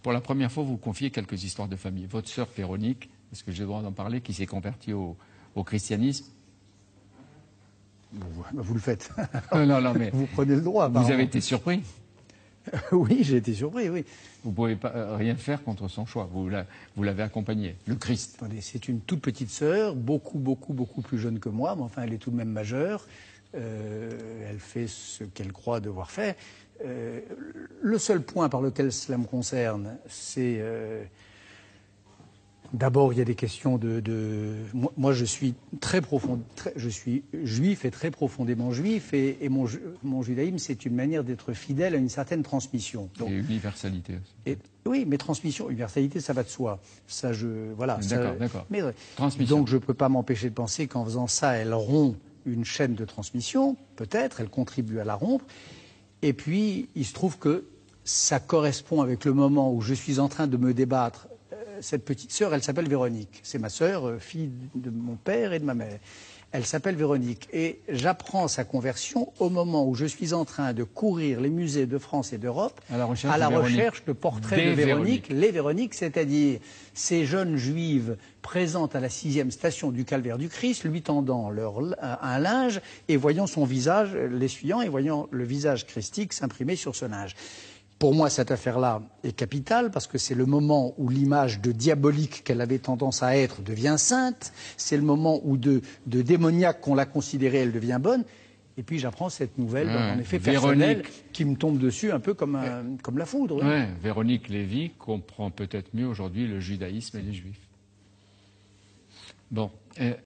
pour la première fois, vous confiez quelques histoires de famille. Votre sœur Véronique, est-ce que j'ai le droit d'en parler, qui s'est convertie au christianisme? Vous le faites. Non, mais vous prenez le droit. Vous avez été surpris? Oui, j'ai été surpris, oui. Vous ne pouvez pas rien faire contre son choix. Vous l'avez accompagné, le Christ. Attendez, c'est une toute petite sœur, beaucoup plus jeune que moi, mais enfin, elle est tout de même majeure. Elle fait ce qu'elle croit devoir faire. Le seul point par lequel cela me concerne, c'est... D'abord, il y a des questions Moi, je suis je suis juif et très profondément juif, et mon judaïsme, c'est une manière d'être fidèle à une certaine transmission. Donc, et universalité aussi. Oui, mais transmission, universalité, ça va de soi. Ça, voilà. D'accord. Mais donc, je ne peux pas m'empêcher de penser qu'en faisant ça, elle rompt une chaîne de transmission. Peut-être, elle contribue à la rompre. Et puis, il se trouve que ça correspond avec le moment où je suis en train de me débattre. Cette petite sœur, elle s'appelle Véronique. C'est ma sœur, fille de mon père et de ma mère. Elle s'appelle Véronique. Et j'apprends sa conversion au moment où je suis en train de courir les musées de France et d'Europe à la recherche de portraits de Véronique. Les Véroniques, c'est-à-dire ces jeunes juives présentes à la 6e station du Calvaire du Christ, lui tendant un linge et voyant son visage, l'essuyant et voyant le visage christique s'imprimer sur ce linge. Pour moi, cette affaire-là est capitale parce que c'est le moment où l'image de diabolique qu'elle avait tendance à être devient sainte. C'est le moment où de démoniaque qu'on l'a considérée, elle devient bonne. Et puis j'apprends cette nouvelle, en effet personnelle, qui me tombe dessus un peu comme la foudre. Oui. Véronique Lévy comprend peut-être mieux aujourd'hui le judaïsme et les juifs. Bon.